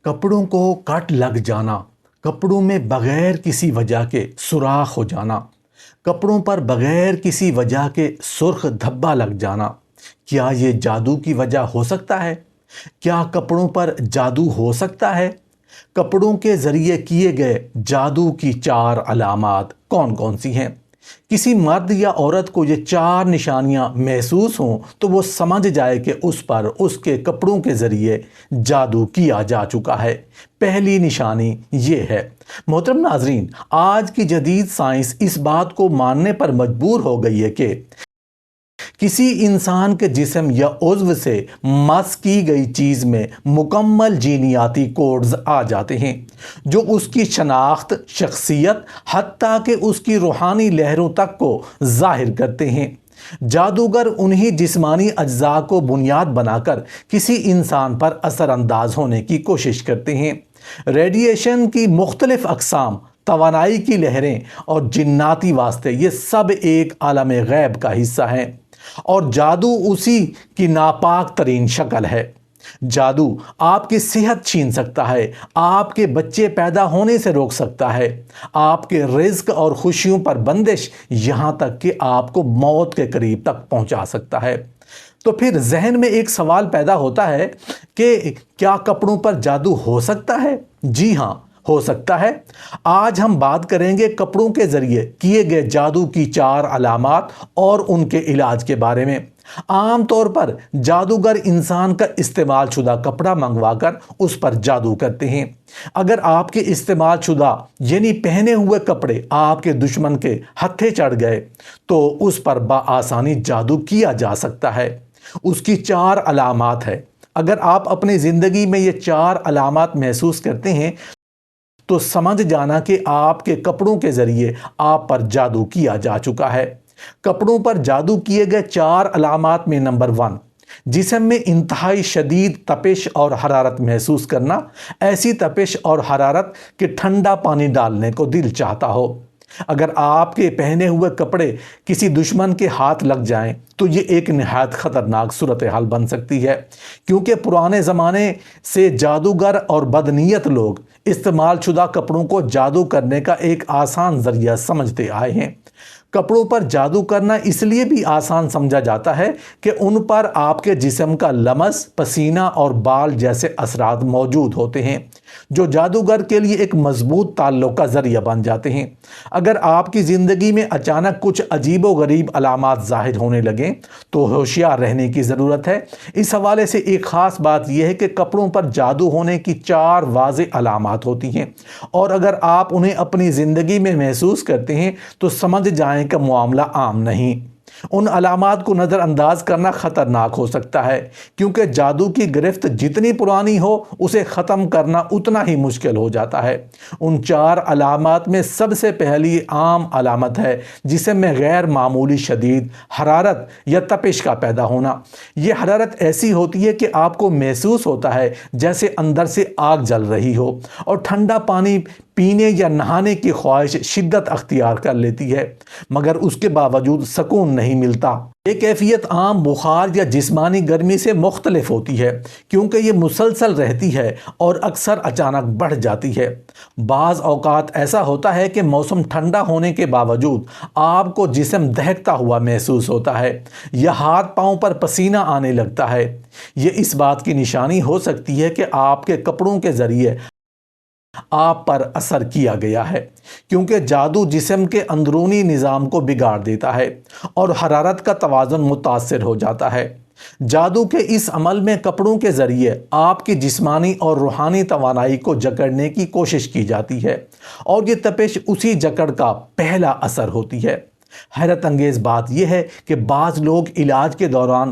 کپڑوں کو کٹ لگ جانا، کپڑوں میں بغیر کسی وجہ کے سوراخ ہو جانا، کپڑوں پر بغیر کسی وجہ کے سرخ دھبا لگ جانا، کیا یہ جادو کی وجہ ہو سکتا ہے؟ کیا کپڑوں پر جادو ہو سکتا ہے؟ کپڑوں کے ذریعے کیے گئے جادو کی 4 علامات کون کون سی ہیں؟ کسی مرد یا عورت کو یہ 4 نشانیاں محسوس ہوں تو وہ سمجھ جائے کہ اس پر اس کے کپڑوں کے ذریعے جادو کیا جا چکا ہے۔ پہلی نشانی یہ ہے۔ محترم ناظرین، آج کی جدید سائنس اس بات کو ماننے پر مجبور ہو گئی ہے کہ کسی انسان کے جسم یا عضو سے مس کی گئی چیز میں مکمل جینیاتی کوڈز آ جاتے ہیں جو اس کی شناخت، شخصیت، حتیٰ کہ اس کی روحانی لہروں تک کو ظاہر کرتے ہیں۔ جادوگر انہی جسمانی اجزاء کو بنیاد بنا کر کسی انسان پر اثر انداز ہونے کی کوشش کرتے ہیں۔ ریڈیشن کی مختلف اقسام، توانائی کی لہریں اور جناتی واسطے، یہ سب ایک عالم غیب کا حصہ ہیں، اور جادو اسی کی ناپاک ترین شکل ہے۔ جادو آپ کی صحت چھین سکتا ہے، آپ کے بچے پیدا ہونے سے روک سکتا ہے، آپ کے رزق اور خوشیوں پر بندش، یہاں تک کہ آپ کو موت کے قریب تک پہنچا سکتا ہے۔ تو پھر ذہن میں ایک سوال پیدا ہوتا ہے کہ کیا کپڑوں پر جادو ہو سکتا ہے؟ جی ہاں، ہو سکتا ہے۔ آج ہم بات کریں گے کپڑوں کے ذریعے کیے گئے جادو کی 4 علامات اور ان کے علاج کے بارے میں۔ عام طور پر جادوگر انسان کا استعمال شدہ کپڑا منگوا کر اس پر جادو کرتے ہیں۔ اگر آپ کے استعمال شدہ یعنی پہنے ہوئے کپڑے آپ کے دشمن کے ہتھے چڑھ گئے تو اس پر بآسانی جادو کیا جا سکتا ہے۔ اس کی 4 علامات ہیں۔ اگر آپ اپنی زندگی میں یہ 4 علامات محسوس کرتے ہیں تو سمجھ جانا کہ آپ کے کپڑوں کے ذریعے آپ پر جادو کیا جا چکا ہے۔ کپڑوں پر جادو کیے گئے 4 علامات میں نمبر 1، جسم میں انتہائی شدید تپش اور حرارت محسوس کرنا، ایسی تپش اور حرارت کہ ٹھنڈا پانی ڈالنے کو دل چاہتا ہو۔ اگر آپ کے پہنے ہوئے کپڑے کسی دشمن کے ہاتھ لگ جائیں تو یہ ایک نہایت خطرناک صورتحال بن سکتی ہے، کیونکہ پرانے زمانے سے جادوگر اور بدنیت لوگ استعمال شدہ کپڑوں کو جادو کرنے کا ایک آسان ذریعہ سمجھتے آئے ہیں۔ کپڑوں پر جادو کرنا اس لیے بھی آسان سمجھا جاتا ہے کہ ان پر آپ کے جسم کا لمس، پسینہ اور بال جیسے اثرات موجود ہوتے ہیں جو جادوگر کے لیے ایک مضبوط تعلق کا ذریعہ بن جاتے ہیں۔ اگر آپ کی زندگی میں اچانک کچھ عجیب و غریب علامات ظاہر ہونے لگیں تو ہوشیار رہنے کی ضرورت ہے۔ اس حوالے سے ایک خاص بات یہ ہے کہ کپڑوں پر جادو ہونے کی 4 واضح علامات ہوتی ہیں، اور اگر آپ انہیں اپنی زندگی میں محسوس کرتے ہیں تو سمجھ جائیں کہ معاملہ عام نہیں۔ ان علامات کو نظر انداز کرنا خطرناک ہو سکتا ہے، کیونکہ جادو کی گرفت جتنی پرانی ہو اسے ختم کرنا اتنا ہی مشکل ہو جاتا ہے۔ ان 4 علامات میں سب سے پہلی عام علامت ہے جسم میں غیر معمولی شدید حرارت یا تپش کا پیدا ہونا۔ یہ حرارت ایسی ہوتی ہے کہ آپ کو محسوس ہوتا ہے جیسے اندر سے آگ جل رہی ہو، اور ٹھنڈا پانی پینے یا نہانے کی خواہش شدت اختیار کر لیتی ہے، مگر اس کے باوجود سکون نہیں ملتا۔ یہ کیفیت عام بخار یا جسمانی گرمی سے مختلف ہوتی ہے، کیونکہ یہ مسلسل رہتی ہے اور اکثر اچانک بڑھ جاتی ہے۔ بعض اوقات ایسا ہوتا ہے کہ موسم ٹھنڈا ہونے کے باوجود آپ کو جسم دہکتا ہوا محسوس ہوتا ہے یا ہاتھ پاؤں پر پسینہ آنے لگتا ہے۔ یہ اس بات کی نشانی ہو سکتی ہے کہ آپ کے کپڑوں کے ذریعے آپ پر اثر کیا گیا ہے، کیونکہ جادو جسم کے اندرونی نظام کو بگاڑ دیتا ہے اور حرارت کا توازن متاثر ہو جاتا ہے۔ جادو کے اس عمل میں کپڑوں کے ذریعے آپ کی جسمانی اور روحانی توانائی کو جکڑنے کی کوشش کی جاتی ہے، اور یہ تپش اسی جکڑ کا پہلا اثر ہوتی ہے۔ حیرت انگیز بات یہ ہے کہ بعض لوگ علاج کے دوران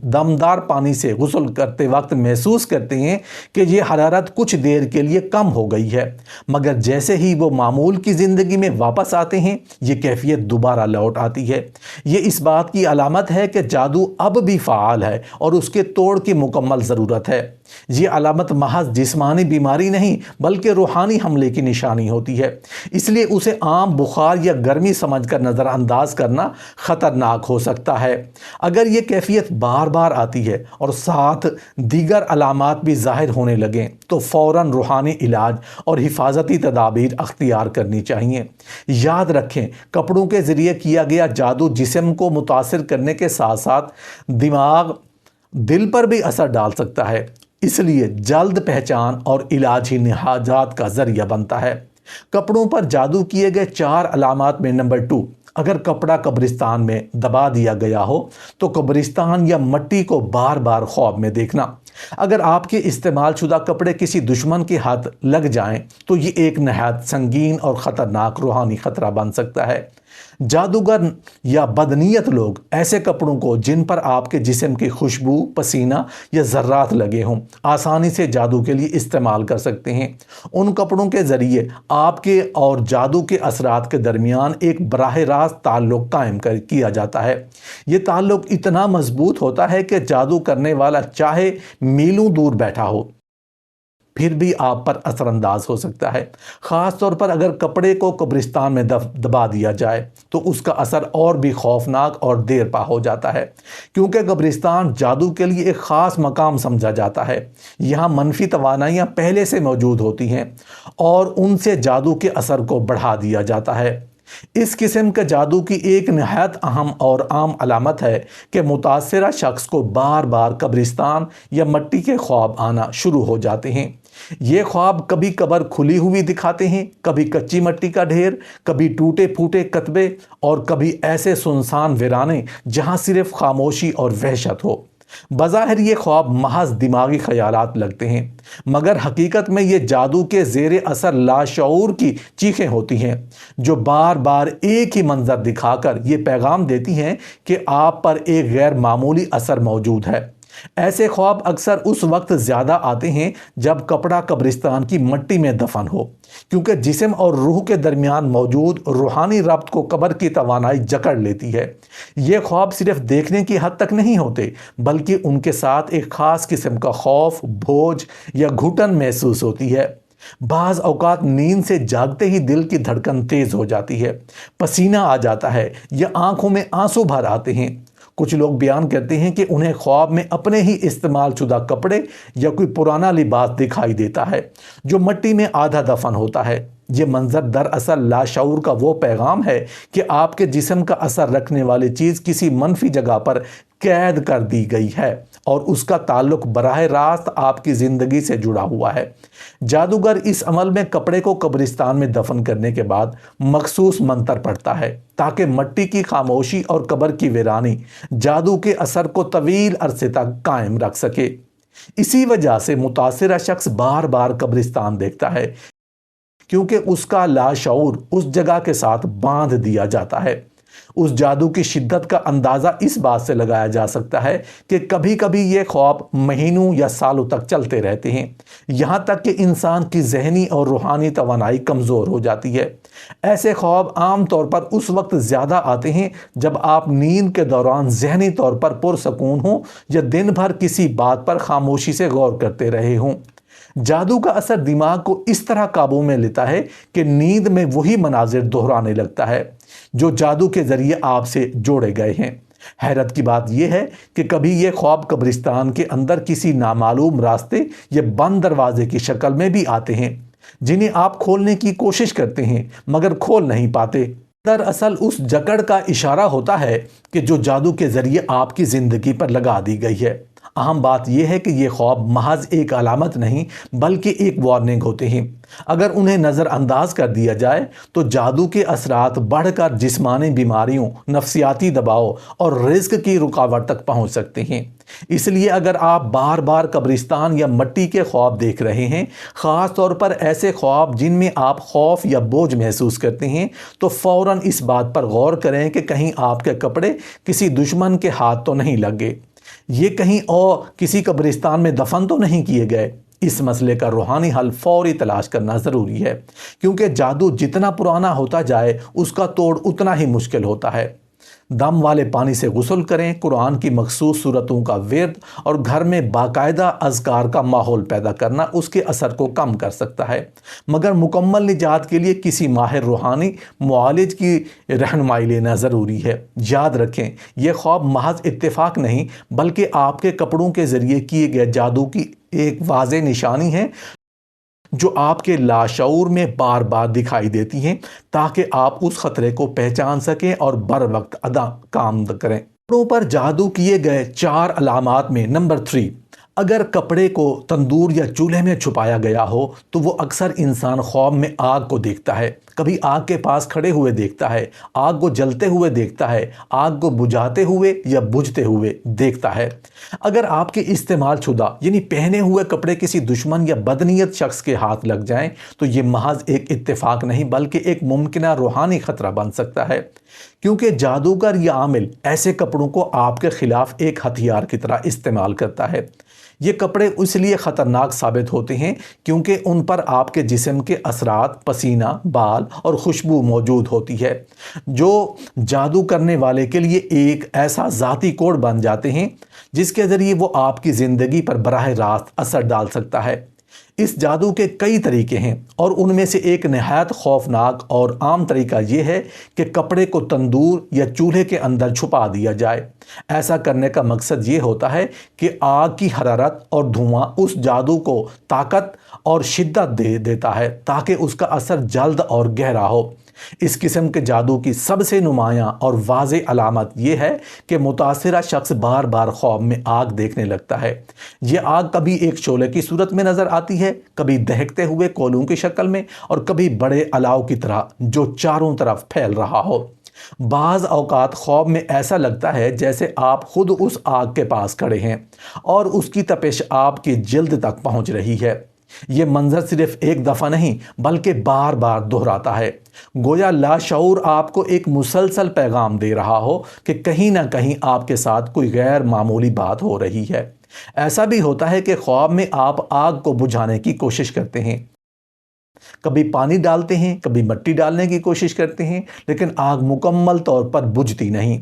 دمدار پانی سے غسل کرتے وقت محسوس کرتے ہیں کہ یہ حرارت کچھ دیر کے لیے کم ہو گئی ہے، مگر جیسے ہی وہ معمول کی زندگی میں واپس آتے ہیں یہ کیفیت دوبارہ لوٹ آتی ہے۔ یہ اس بات کی علامت ہے کہ جادو اب بھی فعال ہے اور اس کے توڑ کی مکمل ضرورت ہے۔ یہ علامت محض جسمانی بیماری نہیں بلکہ روحانی حملے کی نشانی ہوتی ہے، اس لیے اسے عام بخار یا گرمی سمجھ کر نظر نظر انداز کرنا خطرناک ہو سکتا ہے۔ اگر یہ کیفیت بار بار آتی ہے اور ساتھ دیگر علامات بھی ظاہر ہونے لگیں تو فوراً روحانی علاج اور حفاظتی تدابیر اختیار کرنی چاہیے۔ یاد رکھیں، کپڑوں کے ذریعے کیا گیا جادو جسم کو متاثر کرنے کے ساتھ ساتھ دل پر بھی اثر ڈال سکتا ہے، اس لیے جلد پہچان اور علاج ہی نجات کا ذریعہ بنتا ہے۔ کپڑوں پر جادو کیے گئے 4 علامات میں نمبر 2، اگر کپڑا قبرستان میں دبا دیا گیا ہو تو قبرستان یا مٹی کو بار بار خواب میں دیکھنا۔ اگر آپ کے استعمال شدہ کپڑے کسی دشمن کے ہاتھ لگ جائیں تو یہ ایک نہایت سنگین اور خطرناک روحانی خطرہ بن سکتا ہے۔ جادوگر یا بدنیت لوگ ایسے کپڑوں کو جن پر آپ کے جسم کی خوشبو، پسینہ یا ذرات لگے ہوں آسانی سے جادو کے لیے استعمال کر سکتے ہیں۔ ان کپڑوں کے ذریعے آپ کے اور جادو کے اثرات کے درمیان ایک براہ راست تعلق قائم کیا جاتا ہے۔ یہ تعلق اتنا مضبوط ہوتا ہے کہ جادو کرنے والا چاہے میلوں دور بیٹھا ہو پھر بھی آپ پر اثر انداز ہو سکتا ہے۔ خاص طور پر اگر کپڑے کو قبرستان میں دبا دیا جائے تو اس کا اثر اور بھی خوفناک اور دیر پا ہو جاتا ہے، کیونکہ قبرستان جادو کے لیے ایک خاص مقام سمجھا جاتا ہے۔ یہاں منفی توانائیاں پہلے سے موجود ہوتی ہیں اور ان سے جادو کے اثر کو بڑھا دیا جاتا ہے۔ اس قسم کے جادو کی ایک نہایت اہم اور عام علامت ہے کہ متاثرہ شخص کو بار بار قبرستان یا مٹی کے خواب آنا شروع ہو جاتے ہیں۔ یہ خواب کبھی قبر کھلی ہوئی دکھاتے ہیں، کبھی کچی مٹی کا ڈھیر، کبھی ٹوٹے پھوٹے کتبے اور کبھی ایسے سنسان ویرانے جہاں صرف خاموشی اور وحشت ہو۔ بظاہر یہ خواب محض دماغی خیالات لگتے ہیں، مگر حقیقت میں یہ جادو کے زیر اثر لاشعور کی چیخیں ہوتی ہیں جو بار بار ایک ہی منظر دکھا کر یہ پیغام دیتی ہیں کہ آپ پر ایک غیر معمولی اثر موجود ہے۔ ایسے خواب اکثر اس وقت زیادہ آتے ہیں جب کپڑا قبرستان کی مٹی میں دفن ہو، کیونکہ جسم اور روح کے درمیان موجود روحانی ربط کو قبر کی توانائی جکڑ لیتی ہے۔ یہ خواب صرف دیکھنے کی حد تک نہیں ہوتے، بلکہ ان کے ساتھ ایک خاص قسم کا خوف، بوجھ یا گھٹن محسوس ہوتی ہے۔ بعض اوقات نیند سے جاگتے ہی دل کی دھڑکن تیز ہو جاتی ہے، پسینہ آ جاتا ہے یا آنکھوں میں آنسو بھر آتے ہیں۔ کچھ لوگ بیان کرتے ہیں کہ انہیں خواب میں اپنے ہی استعمال شدہ کپڑے یا کوئی پرانا لباس دکھائی دیتا ہے جو مٹی میں آدھا دفن ہوتا ہے۔ یہ منظر دراصل لاشعور کا وہ پیغام ہے کہ آپ کے جسم کا اثر رکھنے والی چیز کسی منفی جگہ پر قید کر دی گئی ہے اور اس کا تعلق براہ راست آپ کی زندگی سے جڑا ہوا ہے۔ جادوگر اس عمل میں کپڑے کو قبرستان میں دفن کرنے کے بعد مخصوص منتر پڑھتا ہے تاکہ مٹی کی خاموشی اور قبر کی ویرانی جادو کے اثر کو طویل عرصے تک قائم رکھ سکے۔ اسی وجہ سے متاثرہ شخص بار بار قبرستان دیکھتا ہے، کیونکہ اس کا لاشعور اس جگہ کے ساتھ باندھ دیا جاتا ہے۔ اس جادو کی شدت کا اندازہ اس بات سے لگایا جا سکتا ہے کہ کبھی کبھی یہ خواب مہینوں یا سالوں تک چلتے رہتے ہیں، یہاں تک کہ انسان کی ذہنی اور روحانی توانائی کمزور ہو جاتی ہے۔ ایسے خواب عام طور پر اس وقت زیادہ آتے ہیں جب آپ نیند کے دوران ذہنی طور پر پرسکون ہوں یا دن بھر کسی بات پر خاموشی سے غور کرتے رہے ہوں۔ جادو کا اثر دماغ کو اس طرح قابو میں لیتا ہے کہ نیند میں وہی مناظر دہرانے لگتا ہے جو جادو کے ذریعے آپ سے جوڑے گئے ہیں۔ حیرت کی بات یہ ہے کہ کبھی یہ خواب قبرستان کے اندر کسی نامعلوم راستے یا بند دروازے کی شکل میں بھی آتے ہیں جنہیں آپ کھولنے کی کوشش کرتے ہیں مگر کھول نہیں پاتے۔ دراصل اس جکڑ کا اشارہ ہوتا ہے کہ جو جادو کے ذریعے آپ کی زندگی پر لگا دی گئی ہے۔ اہم بات یہ ہے کہ یہ خواب محض ایک علامت نہیں بلکہ ایک وارننگ ہوتے ہیں۔ اگر انہیں نظر انداز کر دیا جائے تو جادو کے اثرات بڑھ کر جسمانی بیماریوں، نفسیاتی دباؤ اور رزق کی رکاوٹ تک پہنچ سکتے ہیں۔ اس لیے اگر آپ بار بار قبرستان یا مٹی کے خواب دیکھ رہے ہیں، خاص طور پر ایسے خواب جن میں آپ خوف یا بوجھ محسوس کرتے ہیں، تو فوراً اس بات پر غور کریں کہ کہیں آپ کے کپڑے کسی دشمن کے ہاتھ تو نہیں لگ گئے، یہ کہیں اور کسی قبرستان میں دفن تو نہیں کیے گئے۔ اس مسئلے کا روحانی حل فوری تلاش کرنا ضروری ہے، کیونکہ جادو جتنا پرانا ہوتا جائے اس کا توڑ اتنا ہی مشکل ہوتا ہے۔ دم والے پانی سے غسل کریں، قرآن کی مخصوص صورتوں کا ورد اور گھر میں باقاعدہ اذکار کا ماحول پیدا کرنا اس کے اثر کو کم کر سکتا ہے، مگر مکمل نجات کے لیے کسی ماہر روحانی معالج کی رہنمائی لینا ضروری ہے۔ یاد رکھیں، یہ خواب محض اتفاق نہیں بلکہ آپ کے کپڑوں کے ذریعے کیے گئے جادو کی ایک واضح نشانی ہے جو آپ کے لاشعور میں بار بار دکھائی دیتی ہیں تاکہ آپ اس خطرے کو پہچان سکیں اور بر وقت کام کریں۔ کپڑوں پر جادو کیے گئے 4 علامات میں نمبر 3، اگر کپڑے کو تندور یا چولہے میں چھپایا گیا ہو تو وہ اکثر انسان خواب میں آگ کو دیکھتا ہے، کبھی آگ کے پاس کھڑے ہوئے دیکھتا ہے، آگ کو جلتے ہوئے دیکھتا ہے، آگ کو بجھاتے ہوئے یا بجھتے ہوئے دیکھتا ہے۔ اگر آپ کے استعمال شدہ یعنی پہنے ہوئے کپڑے کسی دشمن یا بدنیت شخص کے ہاتھ لگ جائیں تو یہ محض ایک اتفاق نہیں بلکہ ایک ممکنہ روحانی خطرہ بن سکتا ہے، کیونکہ جادوگر یا عامل ایسے کپڑوں کو آپ کے خلاف ایک ہتھیار کی طرح استعمال کرتا ہے۔ یہ کپڑے اس لیے خطرناک ثابت ہوتے ہیں کیونکہ ان پر آپ کے جسم کے اثرات، پسینہ، بال اور خوشبو موجود ہوتی ہے جو جادو کرنے والے کے لیے ایک ایسا ذاتی کوڈ بن جاتے ہیں جس کے ذریعے وہ آپ کی زندگی پر براہ راست اثر ڈال سکتا ہے۔ اس جادو کے کئی طریقے ہیں اور ان میں سے ایک نہایت خوفناک اور عام طریقہ یہ ہے کہ کپڑے کو تندور یا چولہے کے اندر چھپا دیا جائے۔ ایسا کرنے کا مقصد یہ ہوتا ہے کہ آگ کی حرارت اور دھواں اس جادو کو طاقت اور شدت دے دیتا ہے تاکہ اس کا اثر جلد اور گہرا ہو۔ اس قسم کے جادو کی سب سے نمایاں اور واضح علامت یہ ہے کہ متاثرہ شخص بار بار خواب میں آگ دیکھنے لگتا ہے۔ یہ آگ کبھی ایک شعلے کی صورت میں نظر آتی ہے، کبھی دہکتے ہوئے کولوں کی شکل میں اور کبھی بڑے الاؤ کی طرح جو چاروں طرف پھیل رہا ہو۔ بعض اوقات خواب میں ایسا لگتا ہے جیسے آپ خود اس آگ کے پاس کھڑے ہیں اور اس کی تپش آپ کی جلد تک پہنچ رہی ہے۔ یہ منظر صرف ایک دفعہ نہیں بلکہ بار بار دہراتا ہے، گویا لاشعور آپ کو ایک مسلسل پیغام دے رہا ہو کہ کہیں نہ کہیں آپ کے ساتھ کوئی غیر معمولی بات ہو رہی ہے۔ ایسا بھی ہوتا ہے کہ خواب میں آپ آگ کو بجھانے کی کوشش کرتے ہیں، کبھی پانی ڈالتے ہیں، کبھی مٹی ڈالنے کی کوشش کرتے ہیں، لیکن آگ مکمل طور پر بجھتی نہیں۔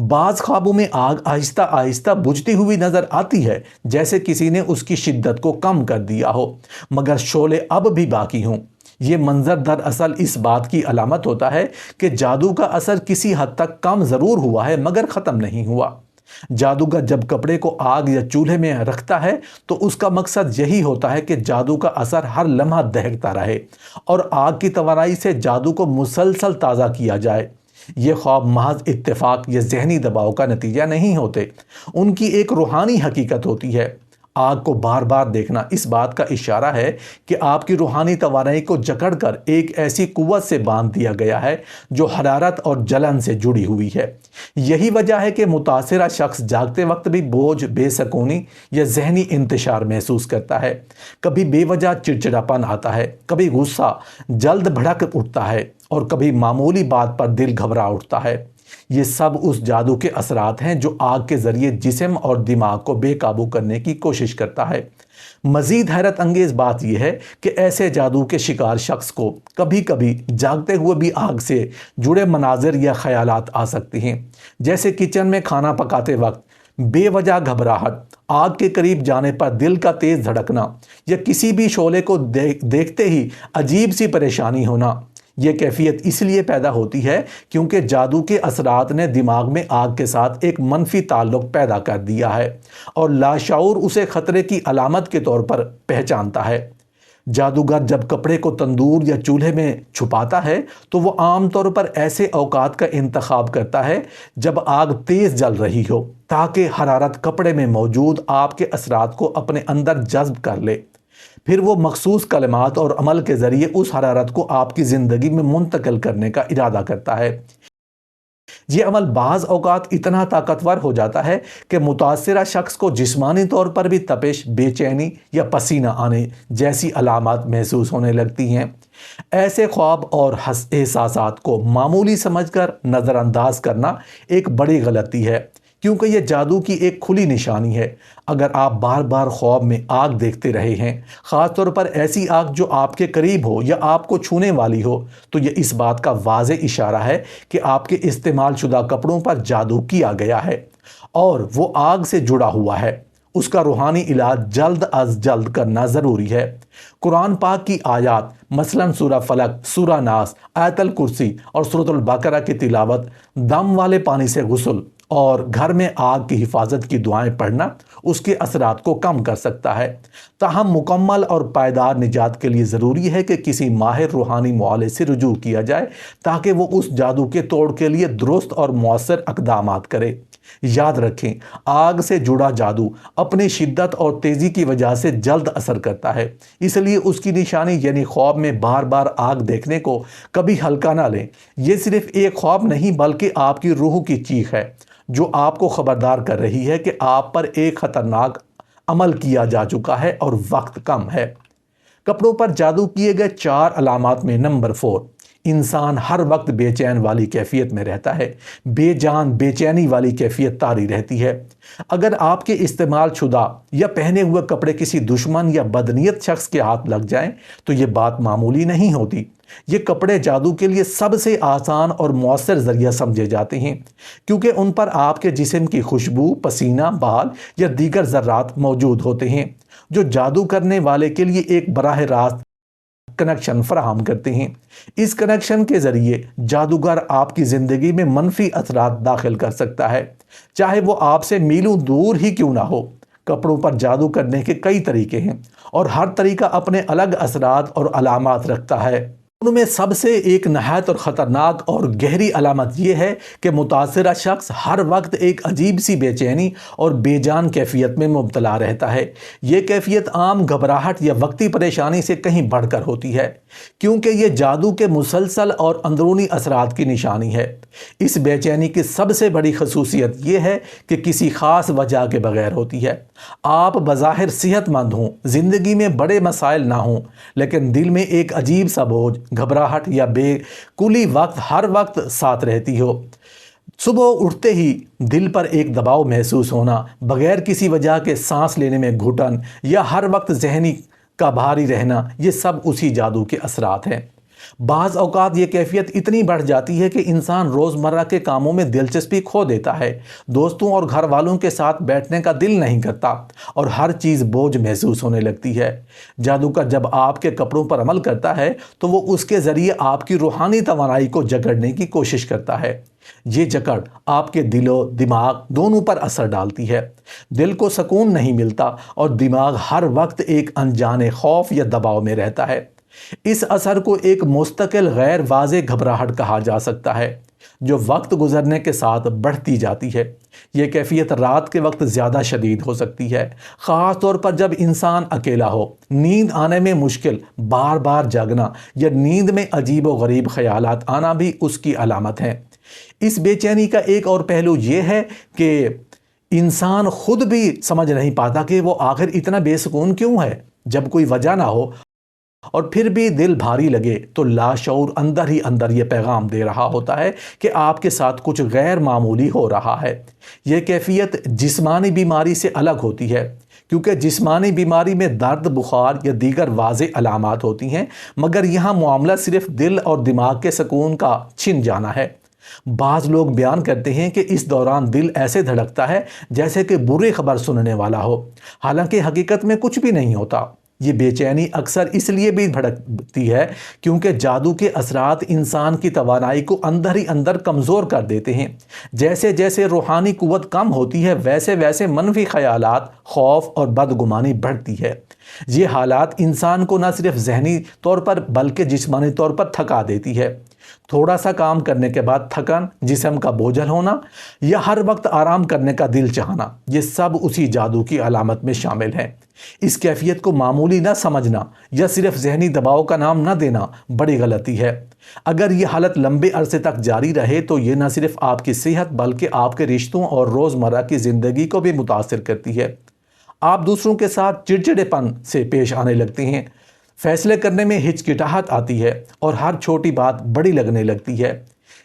بعض خوابوں میں آگ آہستہ آہستہ بجھتی ہوئی نظر آتی ہے جیسے کسی نے اس کی شدت کو کم کر دیا ہو مگر شعلے اب بھی باقی ہوں۔ یہ منظر دراصل اس بات کی علامت ہوتا ہے کہ جادو کا اثر کسی حد تک کم ضرور ہوا ہے مگر ختم نہیں ہوا۔ جادوگر جب کپڑے کو آگ یا چولہے میں رکھتا ہے تو اس کا مقصد یہی ہوتا ہے کہ جادو کا اثر ہر لمحہ دہکتا رہے اور آگ کی توانائی سے جادو کو مسلسل تازہ کیا جائے۔ یہ خواب محض اتفاق یا ذہنی دباؤ کا نتیجہ نہیں ہوتے، ان کی ایک روحانی حقیقت ہوتی ہے۔ آگ کو بار بار دیکھنا اس بات کا اشارہ ہے کہ آپ کی روحانی توانائی کو جکڑ کر ایک ایسی قوت سے باندھ دیا گیا ہے جو حرارت اور جلن سے جڑی ہوئی ہے۔ یہی وجہ ہے کہ متاثرہ شخص جاگتے وقت بھی بوجھ، بے سکونی یا ذہنی انتشار محسوس کرتا ہے، کبھی بے وجہ چڑچڑاپن آتا ہے، کبھی غصہ جلد بھڑک اٹھتا ہے اور کبھی معمولی بات پر دل گھبرا اٹھتا ہے۔ یہ سب اس جادو کے اثرات ہیں جو آگ کے ذریعے جسم اور دماغ کو بے قابو کرنے کی کوشش کرتا ہے۔ مزید حیرت انگیز بات یہ ہے کہ ایسے جادو کے شکار شخص کو کبھی کبھی جاگتے ہوئے بھی آگ سے جڑے مناظر یا خیالات آ سکتے ہیں، جیسے کچن میں کھانا پکاتے وقت بے وجہ گھبراہٹ، آگ کے قریب جانے پر دل کا تیز دھڑکنا یا کسی بھی شعلے کو دیکھتے ہی عجیب سی پریشانی ہونا۔ یہ کیفیت اس لیے پیدا ہوتی ہے کیونکہ جادو کے اثرات نے دماغ میں آگ کے ساتھ ایک منفی تعلق پیدا کر دیا ہے اور لاشعور اسے خطرے کی علامت کے طور پر پہچانتا ہے۔ جادوگر جب کپڑے کو تندور یا چولہے میں چھپاتا ہے تو وہ عام طور پر ایسے اوقات کا انتخاب کرتا ہے جب آگ تیز جل رہی ہو تاکہ حرارت کپڑے میں موجود آپ کے اثرات کو اپنے اندر جذب کر لے۔ پھر وہ مخصوص کلمات اور عمل کے ذریعے اس حرارت کو آپ کی زندگی میں منتقل کرنے کا ارادہ کرتا ہے۔ یہ عمل بعض اوقات اتنا طاقتور ہو جاتا ہے کہ متاثرہ شخص کو جسمانی طور پر بھی تپش، بے چینی یا پسینہ آنے جیسی علامات محسوس ہونے لگتی ہیں۔ ایسے خواب اور احساسات کو معمولی سمجھ کر نظر انداز کرنا ایک بڑی غلطی ہے کیونکہ یہ جادو کی ایک کھلی نشانی ہے۔ اگر آپ بار بار خواب میں آگ دیکھتے رہے ہیں، خاص طور پر ایسی آگ جو آپ کے قریب ہو یا آپ کو چھونے والی ہو، تو یہ اس بات کا واضح اشارہ ہے کہ آپ کے استعمال شدہ کپڑوں پر جادو کیا گیا ہے اور وہ آگ سے جڑا ہوا ہے۔ اس کا روحانی علاج جلد از جلد کرنا ضروری ہے۔ قرآن پاک کی آیات مثلاً سورہ فلق، سورہ ناس، آیت الکرسی اور سورۃ البقرہ کی تلاوت، دم والے پانی سے غسل اور گھر میں آگ کی حفاظت کی دعائیں پڑھنا اس کے اثرات کو کم کر سکتا ہے۔ تاہم مکمل اور پائیدار نجات کے لیے ضروری ہے کہ کسی ماہر روحانی معالج سے رجوع کیا جائے تاکہ وہ اس جادو کے توڑ کے لیے درست اور مؤثر اقدامات کرے۔ یاد رکھیں، آگ سے جڑا جادو اپنی شدت اور تیزی کی وجہ سے جلد اثر کرتا ہے، اس لیے اس کی نشانی یعنی خواب میں بار بار آگ دیکھنے کو کبھی ہلکا نہ لیں۔ یہ صرف ایک خواب نہیں بلکہ آپ کی روح کی چیخ ہے جو آپ کو خبردار کر رہی ہے کہ آپ پر ایک خطرناک عمل کیا جا چکا ہے اور وقت کم ہے۔ کپڑوں پر جادو کیے گئے 4 علامات میں نمبر 4، انسان ہر وقت بے چین والی کیفیت میں رہتا ہے۔ بے جان بے چینی والی کیفیت طاری رہتی ہے۔ اگر آپ کے استعمال شدہ یا پہنے ہوئے کپڑے کسی دشمن یا بدنیت شخص کے ہاتھ لگ جائیں تو یہ بات معمولی نہیں ہوتی۔ یہ کپڑے جادو کے لیے سب سے آسان اور مؤثر ذریعہ سمجھے جاتے ہیں کیونکہ ان پر آپ کے جسم کی خوشبو، پسینہ، بال یا دیگر ذرات موجود ہوتے ہیں جو جادو کرنے والے کے لیے ایک براہ راست کنیکشن فراہم کرتے ہیں۔ اس کنیکشن کے ذریعے جادوگر آپ کی زندگی میں منفی اثرات داخل کر سکتا ہے، چاہے وہ آپ سے میلوں دور ہی کیوں نہ ہو۔ کپڑوں پر جادو کرنے کے کئی طریقے ہیں اور ہر طریقہ اپنے الگ اثرات اور علامات رکھتا ہے۔ ان میں سب سے ایک نہایت اور خطرناک اور گہری علامت یہ ہے کہ متاثرہ شخص ہر وقت ایک عجیب سی بے چینی اور بے جان کیفیت میں مبتلا رہتا ہے۔ یہ کیفیت عام گھبراہٹ یا وقتی پریشانی سے کہیں بڑھ کر ہوتی ہے کیونکہ یہ جادو کے مسلسل اور اندرونی اثرات کی نشانی ہے۔ اس بے چینی کی سب سے بڑی خصوصیت یہ ہے کہ کسی خاص وجہ کے بغیر ہوتی ہے۔ آپ بظاہر صحت مند ہوں، زندگی میں بڑے مسائل نہ ہوں، لیکن دل میں ایک عجیب سا بوجھ، گھبراہٹ یا بے کلی ہر وقت ساتھ رہتی ہو۔ صبح اٹھتے ہی دل پر ایک دباؤ محسوس ہونا، بغیر کسی وجہ کے سانس لینے میں گھٹن یا ہر وقت ذہنی کا بھاری رہنا، یہ سب اسی جادو کے اثرات ہیں۔ بعض اوقات یہ کیفیت اتنی بڑھ جاتی ہے کہ انسان روزمرہ کے کاموں میں دلچسپی کھو دیتا ہے، دوستوں اور گھر والوں کے ساتھ بیٹھنے کا دل نہیں کرتا اور ہر چیز بوجھ محسوس ہونے لگتی ہے۔ جادوگر جب آپ کے کپڑوں پر عمل کرتا ہے تو وہ اس کے ذریعے آپ کی روحانی توانائی کو جکڑنے کی کوشش کرتا ہے۔ یہ جکڑ آپ کے دل و دماغ دونوں پر اثر ڈالتی ہے۔ دل کو سکون نہیں ملتا اور دماغ ہر وقت ایک انجانے خوف یا دباؤ میں رہتا ہے۔ اس اثر کو ایک مستقل غیر واضح گھبراہٹ کہا جا سکتا ہے جو وقت گزرنے کے ساتھ بڑھتی جاتی ہے۔ یہ کیفیت رات کے وقت زیادہ شدید ہو سکتی ہے، خاص طور پر جب انسان اکیلا ہو، نیند آنے میں مشکل، بار بار جاگنا یا نیند میں عجیب و غریب خیالات آنا بھی اس کی علامت ہیں۔ اس بے چینی کا ایک اور پہلو یہ ہے کہ انسان خود بھی سمجھ نہیں پاتا کہ وہ آخر اتنا بے سکون کیوں ہے۔ جب کوئی وجہ نہ ہو اور پھر بھی دل بھاری لگے تو لاشعور اندر ہی اندر یہ پیغام دے رہا ہوتا ہے کہ آپ کے ساتھ کچھ غیر معمولی ہو رہا ہے۔ یہ کیفیت جسمانی بیماری سے الگ ہوتی ہے کیونکہ جسمانی بیماری میں درد، بخار یا دیگر واضح علامات ہوتی ہیں، مگر یہاں معاملہ صرف دل اور دماغ کے سکون کا چھن جانا ہے۔ بعض لوگ بیان کرتے ہیں کہ اس دوران دل ایسے دھڑکتا ہے جیسے کہ بری خبر سننے والا ہو، حالانکہ حقیقت میں کچھ بھی نہیں ہوتا۔ یہ بے چینی اکثر اس لیے بھی بھڑکتی ہے کیونکہ جادو کے اثرات انسان کی توانائی کو اندر ہی اندر کمزور کر دیتے ہیں۔ جیسے جیسے روحانی قوت کم ہوتی ہے ویسے ویسے منفی خیالات، خوف اور بدگمانی بڑھتی ہے۔ یہ حالات انسان کو نہ صرف ذہنی طور پر بلکہ جسمانی طور پر تھکا دیتی ہے۔ تھوڑا سا کام کرنے کے بعد تھکن، جسم کا بوجھل ہونا یا ہر وقت آرام کرنے کا دل چاہنا، یہ سب اسی جادو کی علامت میں شامل ہیں۔ اس کیفیت کو معمولی نہ سمجھنا یا صرف ذہنی دباؤ کا نام نہ دینا بڑی غلطی ہے۔ اگر یہ حالت لمبے عرصے تک جاری رہے تو یہ نہ صرف آپ کی صحت بلکہ آپ کے رشتوں اور روزمرہ کی زندگی کو بھی متاثر کرتی ہے۔ آپ دوسروں کے ساتھ چڑچڑے پن سے پیش آنے لگتے ہیں، فیصلے کرنے میں ہچکچاہٹ آتی ہے اور ہر چھوٹی بات بڑی لگنے لگتی ہے۔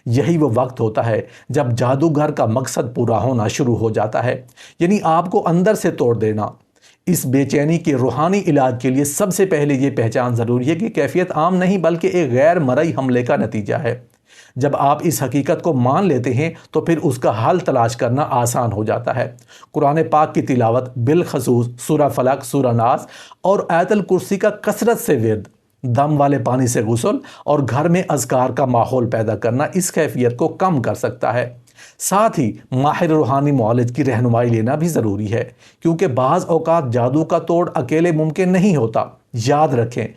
یہی وہ وقت ہوتا ہے جب جادوگر کا مقصد پورا ہونا شروع ہو جاتا ہے، یعنی آپ کو اندر سے توڑ دینا۔ اس بے چینی کے روحانی علاج کے لیے سب سے پہلے یہ پہچان ضروری ہے کہ کیفیت عام نہیں بلکہ ایک غیر مرئی حملے کا نتیجہ ہے۔ جب آپ اس حقیقت کو مان لیتے ہیں تو پھر اس کا حل تلاش کرنا آسان ہو جاتا ہے۔ قرآن پاک کی تلاوت، بالخصوص سورہ فلق، سورہ ناس اور آیت الکرسی کا کثرت سے ورد، دم والے پانی سے غسل اور گھر میں اذکار کا ماحول پیدا کرنا اس کیفیت کو کم کر سکتا ہے۔ ساتھ ہی ماہر روحانی معالج کی رہنمائی لینا بھی ضروری ہے، کیونکہ بعض اوقات جادو کا توڑ اکیلے ممکن نہیں ہوتا۔ یاد رکھیں،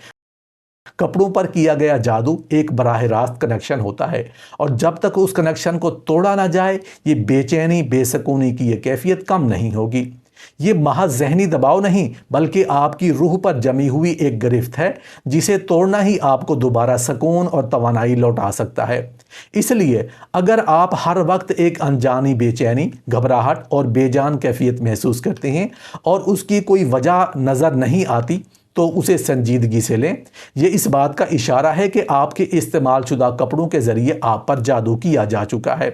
کپڑوں پر کیا گیا جادو ایک براہ راست کنیکشن ہوتا ہے، اور جب تک اس کنیکشن کو توڑا نہ جائے یہ بے چینی، بے سکونی کی یہ کیفیت کم نہیں ہوگی۔ یہ محض ذہنی دباؤ نہیں بلکہ آپ کی روح پر جمی ہوئی ایک گرفت ہے جسے توڑنا ہی آپ کو دوبارہ سکون اور توانائی لوٹا سکتا ہے۔ اس لیے اگر آپ ہر وقت ایک انجانی بے چینی، گھبراہٹ اور بے جان کیفیت محسوس کرتے ہیں اور اس کی کوئی وجہ نظر نہیں آتی تو اسے سنجیدگی سے لیں۔ یہ اس بات کا اشارہ ہے کہ آپ کے استعمال شدہ کپڑوں کے ذریعے آپ پر جادو کیا جا چکا ہے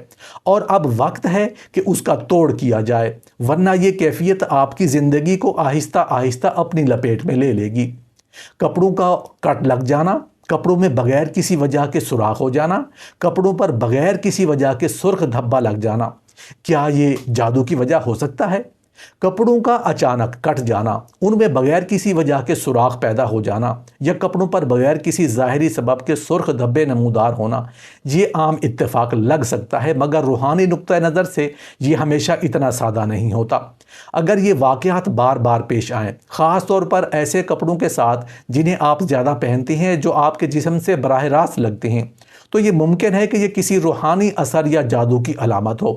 اور اب وقت ہے کہ اس کا توڑ کیا جائے، ورنہ یہ کیفیت آپ کی زندگی کو آہستہ آہستہ اپنی لپیٹ میں لے لے گی۔ کپڑوں کا کٹ لگ جانا، کپڑوں میں بغیر کسی وجہ کے سوراخ ہو جانا، کپڑوں پر بغیر کسی وجہ کے سرخ دھبا لگ جانا، کیا یہ جادو کی وجہ ہو سکتا ہے؟ کپڑوں کا اچانک کٹ جانا، ان میں بغیر کسی وجہ کے سوراخ پیدا ہو جانا یا کپڑوں پر بغیر کسی ظاہری سبب کے سرخ دھبے نمودار ہونا، یہ عام اتفاق لگ سکتا ہے، مگر روحانی نقطہ نظر سے یہ ہمیشہ اتنا سادہ نہیں ہوتا۔ اگر یہ واقعات بار بار پیش آئیں، خاص طور پر ایسے کپڑوں کے ساتھ جنہیں آپ زیادہ پہنتے ہیں، جو آپ کے جسم سے براہ راست لگتے ہیں، تو یہ ممکن ہے کہ یہ کسی روحانی اثر یا جادو کی علامت ہو۔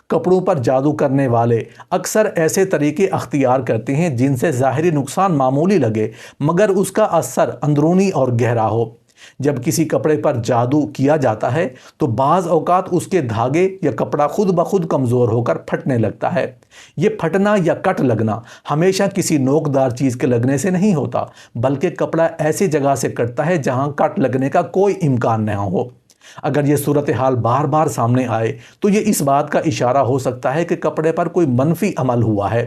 کپڑوں پر جادو کرنے والے اکثر ایسے طریقے اختیار کرتے ہیں جن سے ظاہری نقصان معمولی لگے مگر اس کا اثر اندرونی اور گہرا ہو۔ جب کسی کپڑے پر جادو کیا جاتا ہے تو بعض اوقات اس کے دھاگے یا کپڑا خود بخود کمزور ہو کر پھٹنے لگتا ہے۔ یہ پھٹنا یا کٹ لگنا ہمیشہ کسی نوکدار چیز کے لگنے سے نہیں ہوتا، بلکہ کپڑا ایسی جگہ سے کٹتا ہے جہاں کٹ لگنے کا کوئی امکان نہ ہو۔ اگر یہ صورتحال بار بار سامنے آئے تو یہ اس بات کا اشارہ ہو سکتا ہے کہ کپڑے پر کوئی منفی عمل ہوا ہے۔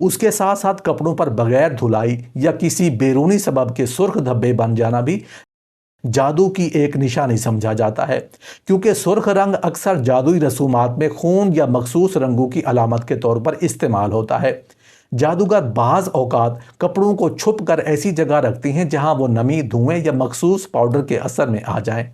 اس کے ساتھ ساتھ کپڑوں پر بغیر دھلائی یا کسی بیرونی سبب کے سرخ دھبے بن جانا بھی جادو کی ایک نشانی سمجھا جاتا ہے، کیونکہ سرخ رنگ اکثر جادوئی رسومات میں خون یا مخصوص رنگوں کی علامت کے طور پر استعمال ہوتا ہے۔ جادوگر بعض اوقات کپڑوں کو چھپ کر ایسی جگہ رکھتے ہیں جہاں وہ نمی، دھوئیں یا مخصوص پاؤڈر کے اثر میں آ جائیں۔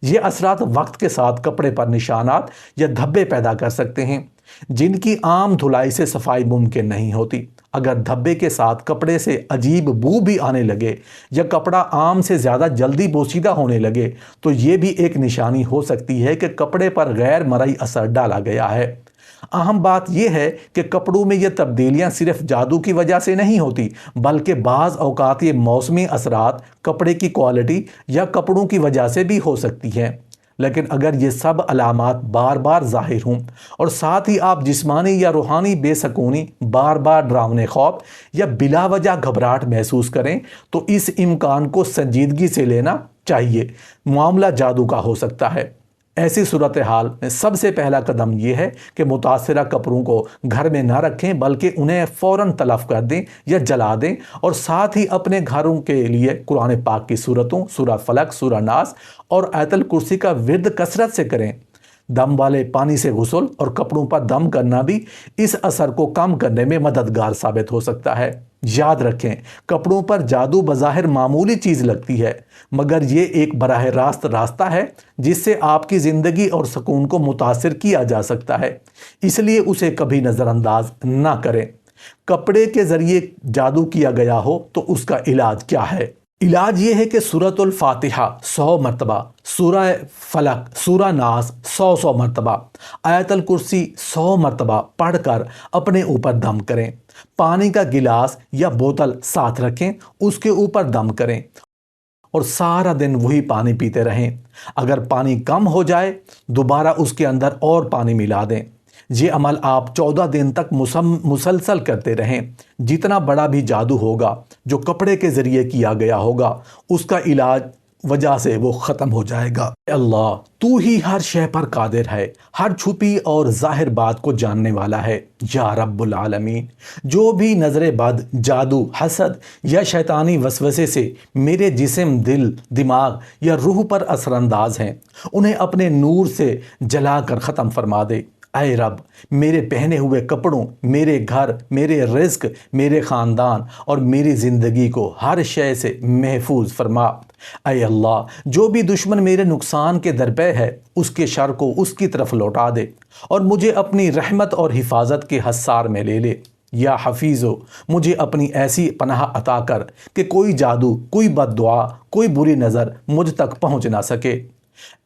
یہ اثرات وقت کے ساتھ کپڑے پر نشانات یا دھبے پیدا کر سکتے ہیں جن کی عام دھلائی سے صفائی ممکن نہیں ہوتی۔ اگر دھبے کے ساتھ کپڑے سے عجیب بو بھی آنے لگے یا کپڑا عام سے زیادہ جلدی بوسیدہ ہونے لگے تو یہ بھی ایک نشانی ہو سکتی ہے کہ کپڑے پر غیر مرئی اثر ڈالا گیا ہے۔ اہم بات یہ ہے کہ کپڑوں میں یہ تبدیلیاں صرف جادو کی وجہ سے نہیں ہوتی، بلکہ بعض اوقات یہ موسمی اثرات، کپڑے کی کوالٹی یا کپڑوں کی وجہ سے بھی ہو سکتی ہیں۔ لیکن اگر یہ سب علامات بار بار ظاہر ہوں اور ساتھ ہی آپ جسمانی یا روحانی بے سکونی، بار بار ڈراونے خوف یا بلا وجہ گھبراہٹ محسوس کریں تو اس امکان کو سنجیدگی سے لینا چاہیے، معاملہ جادو کا ہو سکتا ہے۔ ایسی صورتحال میں سب سے پہلا قدم یہ ہے کہ متاثرہ کپڑوں کو گھر میں نہ رکھیں بلکہ انہیں فوراً تلف کر دیں یا جلا دیں، اور ساتھ ہی اپنے گھروں کے لیے قرآن پاک کی سورتوں، سورہ فلق، سورہ ناس اور آیت الکرسی کا ورد کثرت سے کریں۔ دم والے پانی سے غسل اور کپڑوں پر دم کرنا بھی اس اثر کو کم کرنے میں مددگار ثابت ہو سکتا ہے۔ یاد رکھیں، کپڑوں پر جادو بظاہر معمولی چیز لگتی ہے، مگر یہ ایک براہ راست راستہ ہے جس سے آپ کی زندگی اور سکون کو متاثر کیا جا سکتا ہے، اس لیے اسے کبھی نظر انداز نہ کریں۔ کپڑے کے ذریعے جادو کیا گیا ہو تو اس کا علاج کیا ہے؟ علاج یہ ہے کہ سورۃ الفاتحہ 100 مرتبہ، سورہ فلق، سورہ ناس 100 مرتبہ، آیت الکرسی 100 مرتبہ پڑھ کر اپنے اوپر دم کریں۔ پانی کا گلاس یا بوتل ساتھ رکھیں، اس کے اوپر دم کریں اور سارا دن وہی پانی پیتے رہیں۔ اگر پانی کم ہو جائے دوبارہ اس کے اندر اور پانی ملا دیں۔ یہ عمل آپ 14 دن تک مسلسل کرتے رہیں۔ جتنا بڑا بھی جادو ہوگا جو کپڑے کے ذریعے کیا گیا ہوگا، اس کا علاج وجہ سے وہ ختم ہو جائے گا۔ اے اللہ تو ہی ہر شے پر قادر ہے، ہر چھپی اور ظاہر بات کو جاننے والا ہے۔ یا رب العالمین، جو بھی نظر بد، جادو، حسد یا شیطانی وسوسے سے میرے جسم، دل، دماغ یا روح پر اثر انداز ہیں، انہیں اپنے نور سے جلا کر ختم فرما دے۔ اے رب، میرے پہنے ہوئے کپڑوں، میرے گھر، میرے رزق، میرے خاندان اور میری زندگی کو ہر شے سے محفوظ فرما۔ اے اللہ، جو بھی دشمن میرے نقصان کے درپے ہے، اس کے شر کو اس کی طرف لوٹا دے اور مجھے اپنی رحمت اور حفاظت کے حصار میں لے لے۔ یا حفیظو، مجھے اپنی ایسی پناہ عطا کر کہ کوئی جادو، کوئی بد دعا، کوئی بری نظر مجھ تک پہنچ نہ سکے۔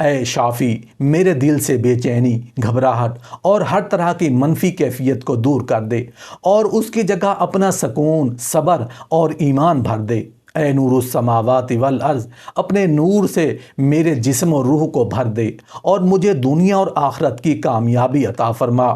اے شافی، میرے دل سے بے چینی، گھبراہٹ اور ہر طرح کی منفی کیفیت کو دور کر دے اور اس کی جگہ اپنا سکون، صبر اور ایمان بھر دے۔ اے نور السماوات والارض، اپنے نور سے میرے جسم و روح کو بھر دے اور مجھے دنیا اور آخرت کی کامیابی عطا فرما۔